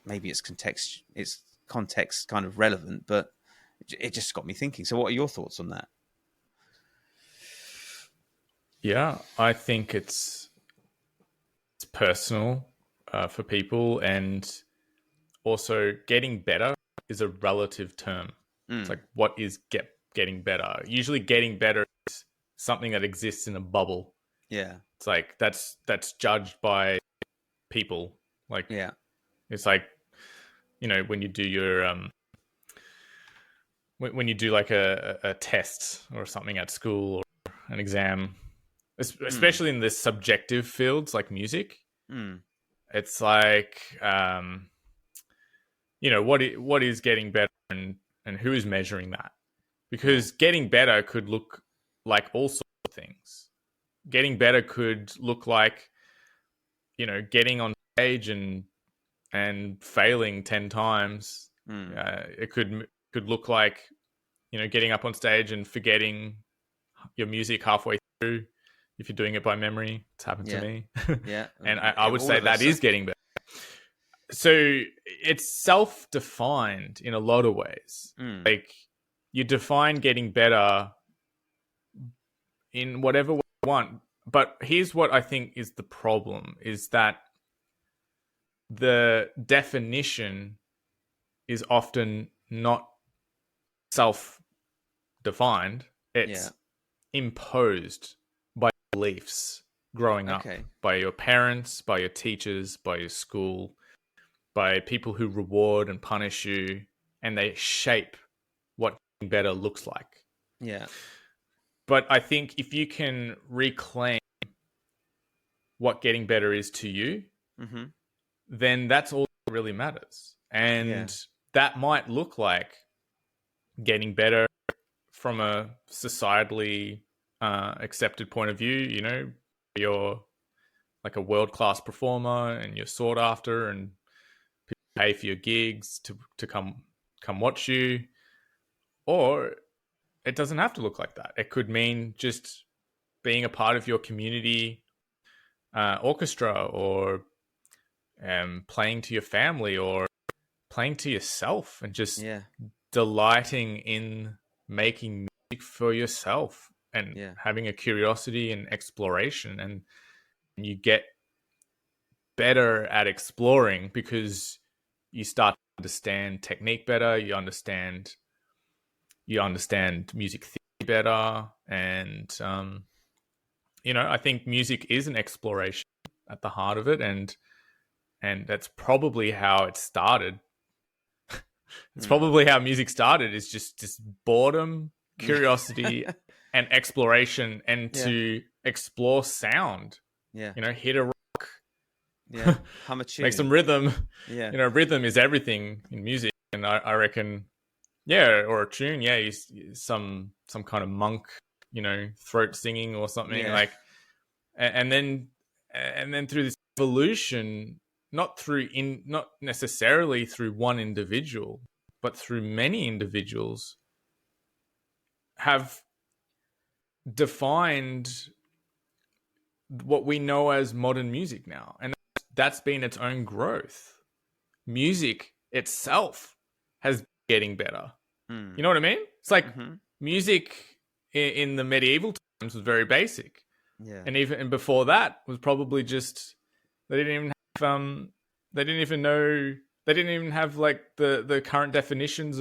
maybe it's context kind of relevant, but it just got me thinking. So what are your thoughts on that? Yeah, I think it's personal for people, and also getting better is a relative term. It's like, what is getting better? Usually getting better is something that exists in a bubble. Yeah. It's like that's judged by people. Like, Yeah. it's like, when you do your when you do like a test or something at school or an exam, especially in the subjective fields like music, it's like, what is getting better, and who is measuring that? Because getting better could look like all sorts of things. Getting better could look like, getting on stage and failing 10 times. It could look like, getting up on stage and forgetting your music halfway through if you're doing it by memory. It's happened to Yeah. me. Yeah. And I would All say of us. that is getting better. So it's self-defined in a lot of ways. Like, you define getting better in whatever way you want. But here's what I think is the problem, is that the definition is often not self-defined. It's imposed by beliefs growing up, Okay. by your parents, by your teachers, by your school, by people who reward and punish you, and they shape what getting better looks like. Yeah. But I think if you can reclaim what getting better is to you, then that's all that really matters. And that might look like getting better from a societally accepted point of view. You're like a world-class performer and you're sought after, and people pay for your gigs to come watch you. Or it doesn't have to look like that. It could mean just being a part of your community orchestra, or playing to your family, or playing to yourself, and just delighting in making music for yourself, and having a curiosity and exploration. And you get better at exploring because you start to understand technique better, you understand music theory better. And I think music is an exploration at the heart of it, and that's probably how it started. It's probably how music started, is just boredom, curiosity, and exploration, and to explore sound. Hit a rock, hum a tune, make some rhythm. Rhythm is everything in music, and I reckon, or a tune, some kind of monk, throat singing or something, like, and then through this evolution, not necessarily through one individual, but through many individuals, have defined what we know as modern music now. And that's been its own growth. Music itself has been getting better. You know what I mean? It's like music in the medieval times was very basic. And even before that was probably just, they didn't even have like the current definitions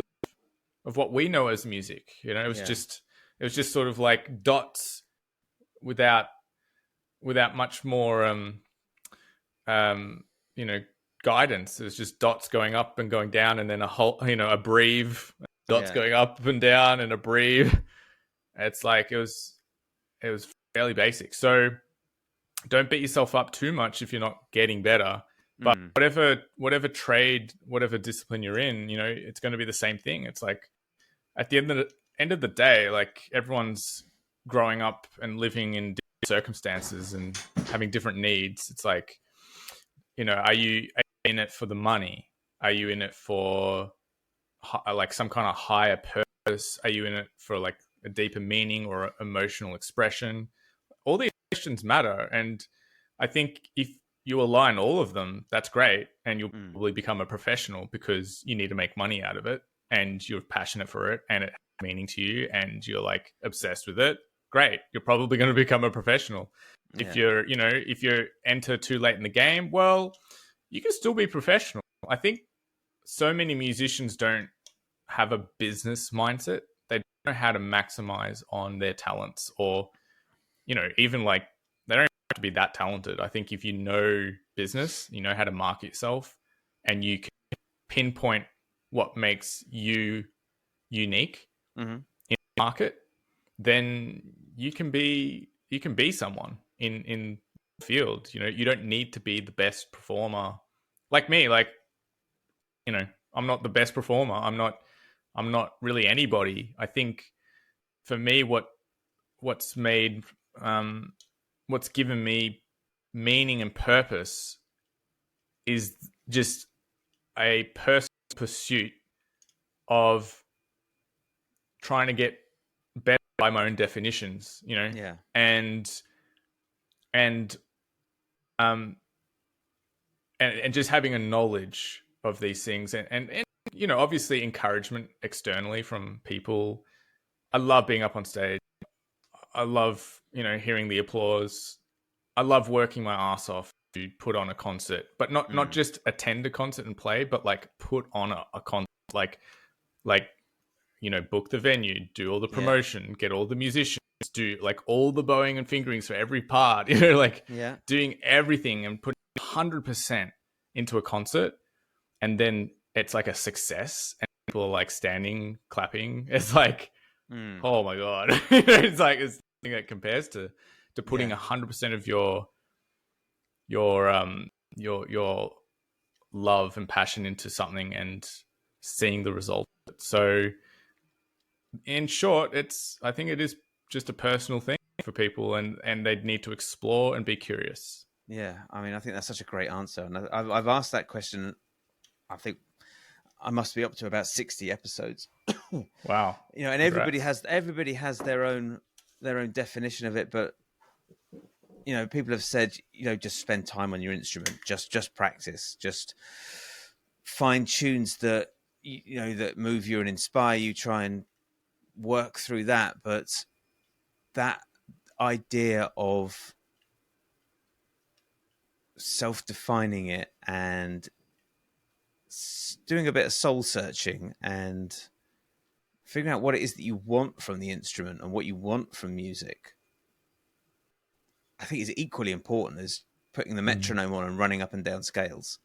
of what we know as music. It was just sort of like dots without much more guidance. It was just dots going up and going down, and then a breve, dots going up and down, and a breve. It's like, it was fairly basic. So don't beat yourself up too much if you're not getting better. But whatever trade, whatever discipline you're in, it's going to be the same thing. It's like, at the end of the day, like, everyone's growing up and living in different circumstances and having different needs. It's like, are you in it for the money? Are you in it for like some kind of higher purpose? Are you in it for like a deeper meaning or emotional expression? all these questions matter. And I think if you align all of them, that's great. And you'll probably become a professional because you need to make money out of it and you're passionate for it and it has meaning to you and you're like obsessed with it. Great. You're probably going to become a professional. Yeah. If you're enter too late in the game, well, you can still be professional. I think so many musicians don't have a business mindset. They don't know how to maximize on their talents or, even like they don't have to be that talented. I think if you know business, you know how to market yourself and you can pinpoint what makes you unique in the market, then you can be someone in the field. You don't need to be the best performer like me. Like, I'm not the best performer. I'm not really anybody. I think for me, what's made what's given me meaning and purpose is just a personal pursuit of trying to get better by my own definitions, Yeah. and and just having a knowledge of these things and obviously encouragement externally from people. I love being up on stage. I love, hearing the applause. I love working my ass off to put on a concert, but not just attend a concert and play, but like put on a concert, like, book the venue, do all the promotion, get all the musicians, do like all the bowing and fingerings for every part, doing everything and putting 100% into a concert. And then it's like a success and people are like standing, clapping. It's like, oh my God. It's like, it's nothing that compares to putting 100% of your love and passion into something and seeing the result. So in short, I think it is just a personal thing for people and they'd need to explore and be curious. Yeah. I mean, I think that's such a great answer. And I've asked that question, I think I must be up to about 60 episodes. Wow. And everybody has their own definition of it, but people have said, just spend time on your instrument, just practice, just find tunes that that move you and inspire you, try and work through that. But that idea of self-defining it and doing a bit of soul searching and figuring out what it is that you want from the instrument and what you want from music, I think is equally important as putting the metronome on and running up and down scales.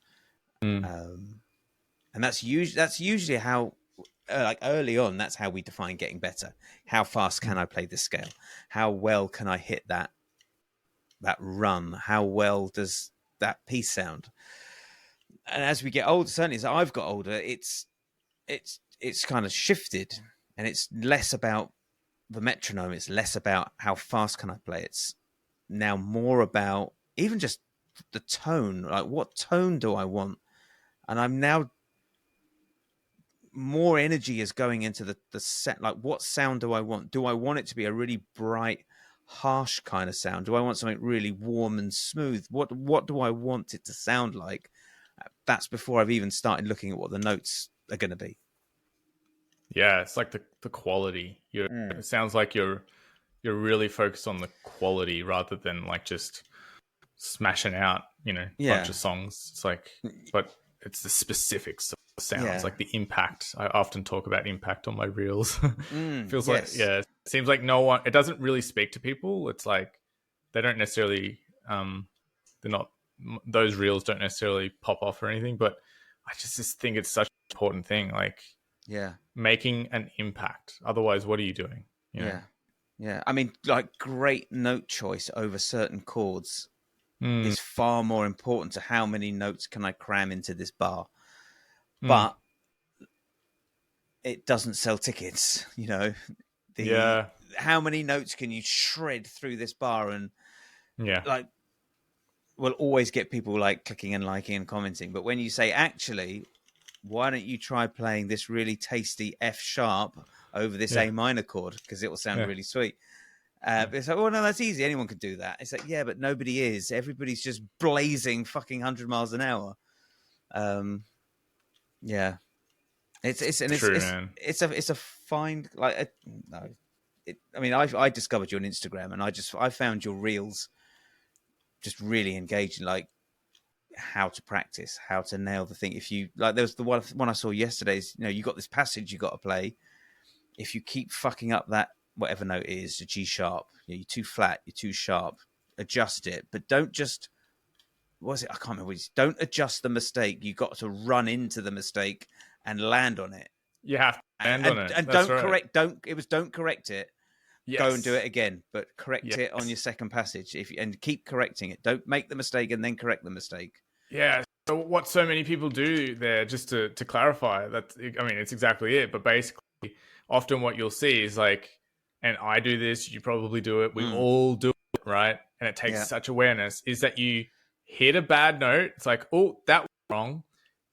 And that's usually how, like early on, that's how we define getting better. How fast can I play this scale? How well can I hit that run? How well does that piece sound? And as we get older, certainly as I've got older, it's kind of shifted, and it's less about the metronome. It's less about how fast can I play. It's now more about even just the tone. Like, what tone do I want? And I'm now more energy is going into the set. Like, what sound do I want? Do I want it to be a really bright, harsh kind of sound? Do I want something really warm and smooth? What do I want it to sound like? That's before I've even started looking at what the notes are going to be. Yeah, it's like the quality. It sounds like you're really focused on the quality rather than like just smashing out, a bunch of songs. It's like, but it's the specifics of the sounds, like the impact. I often talk about impact on my reels. Feels like, it seems like it doesn't really speak to people. It's like they don't necessarily, those reels don't necessarily pop off or anything, but I just think it's such an important thing. Like, making an impact. Otherwise, what are you doing? Yeah. I mean, like, great note choice over certain chords is far more important to how many notes can I cram into this bar. But it doesn't sell tickets, How many notes can you shred through this bar and like will always get people like clicking and liking and commenting. But when you say, actually, why don't you try playing this really tasty F sharp over this A minor chord, because it will sound really sweet. It's like, well, no, that's easy. Anyone could do that. It's like, yeah, but nobody is. Everybody's just blazing fucking 100 miles an hour. Yeah, True, man. it's a fine like no. I mean, I discovered you on Instagram, and I found your reels just really engaging, like how to practice, how to nail the thing. If you like, there was the one I saw yesterday. Is, you know, you got this passage you got to play. If you keep fucking up that whatever note it is, the G sharp, you're too flat, you're too sharp. Adjust it, but don't just. What was it? I can't remember. Don't adjust the mistake. You got to run into the mistake and land on it. You have to land on it. And That's don't right. correct. Don't correct it. Yes. Go and do it again, but correct it on your second passage. And keep correcting it. Don't make the mistake and then correct the mistake. Yeah. So what so many people do there, just to clarify, it's exactly it. But basically, often what you'll see is like, and I do this, you probably do it, we all do it, right? And it takes such awareness, is that you hit a bad note. It's like, oh, that was wrong.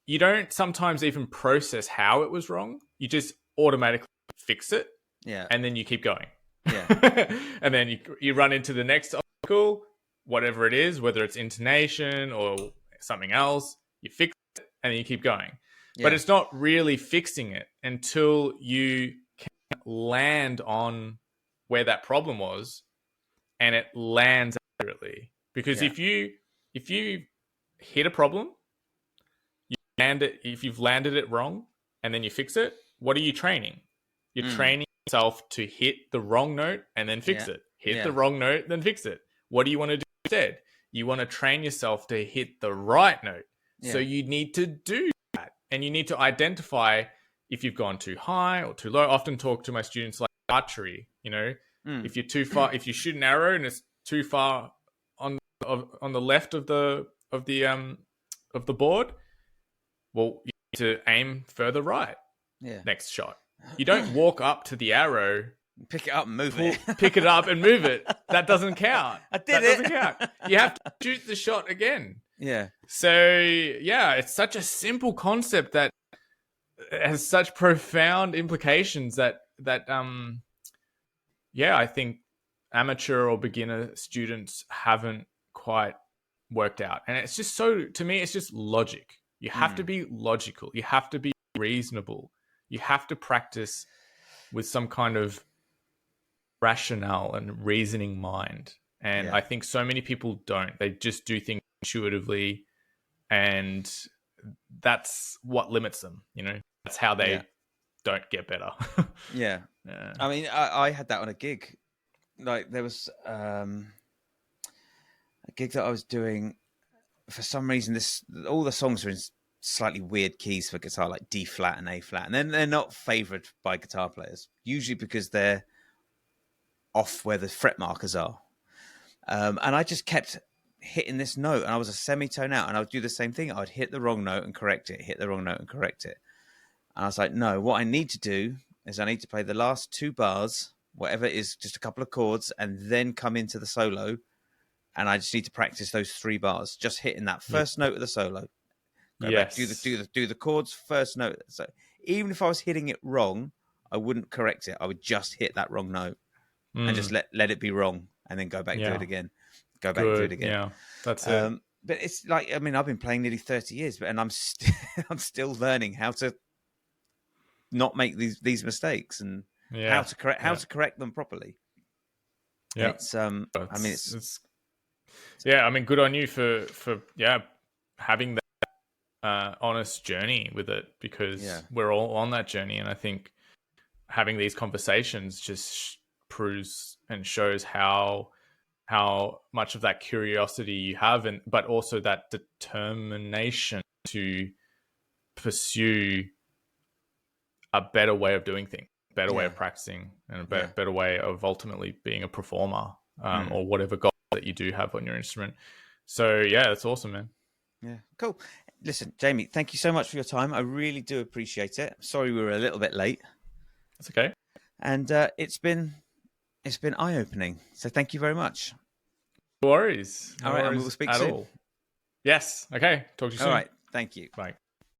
You don't sometimes even process how it was wrong. You just automatically fix it. Yeah. And then you keep going. Yeah. And then you run into the next obstacle, whatever it is, whether it's intonation or something else, you fix it and then you keep going. Yeah. But it's not really fixing it until you can land on where that problem was and it lands accurately. Because if you hit a problem, if you've landed it wrong and then you fix it, what are you training? You're training yourself to hit the wrong note and then fix it. Hit the wrong note, then fix it. What do you want to do instead? You want to train yourself to hit the right note. Yeah. So you need to do that. And you need to identify if you've gone too high or too low. I often talk to my students like archery, you know, if you're too far, if you shoot an arrow and it's too far on the left of the board, well, you need to aim further right. Yeah. Next shot. You don't walk up to the arrow, pick it up and move it. Pick it up and move it. That doesn't count. That doesn't count. You have to shoot the shot again. Yeah. So, yeah, it's such a simple concept that has such profound implications that I think amateur or beginner students haven't quite worked out. And it's just to me, it's just logic. You have to be logical. You have to be reasonable. You have to practice with some kind of rationale and reasoning mind. And I think so many people don't. They just do things intuitively, and that's what limits them. You know, that's how they don't get better. Yeah. I mean, I had that on a gig. Like there was a gig that I was doing. For some reason, all the songs are in slightly weird keys for guitar, like D flat and A flat, and then they're not favored by guitar players, usually because they're off where the fret markers are. And I just kept hitting this note, and I was a semitone out, and I would do the same thing. I would hit the wrong note and correct it, hit the wrong note and correct it. And I was like, no, what I need to do is I need to play the last two bars, whatever it is, just a couple of chords, and then come into the solo. And I just need to practice those 3 bars, just hitting that first note of the solo. Go back, do the chords, first note. So even if I was hitting it wrong, I wouldn't correct it. I would just hit that wrong note and just let it be wrong, and then go back and do it again. Go back and do it again. Yeah, that's it. But it's like, I mean, I've been playing nearly 30 years, and I'm still learning how to not make these mistakes and how to correct them properly. Yeah, it's I mean, it's good on you for having that honest journey with it, because we're all on that journey, and I think having these conversations just proves and shows how much of that curiosity you have, but also that determination to pursue a better way of doing things, better way of practicing, and a better way of ultimately being a performer, or whatever goal that you do have on your instrument. So that's awesome, man. Yeah, cool. Listen, Jamie, thank you so much for your time. I really do appreciate it. Sorry we were a little bit late. That's okay. And it's been eye-opening. So thank you very much. No worries. All right, and we'll speak soon. All. Yes. Okay. Talk to you soon. All right. Thank you. Bye.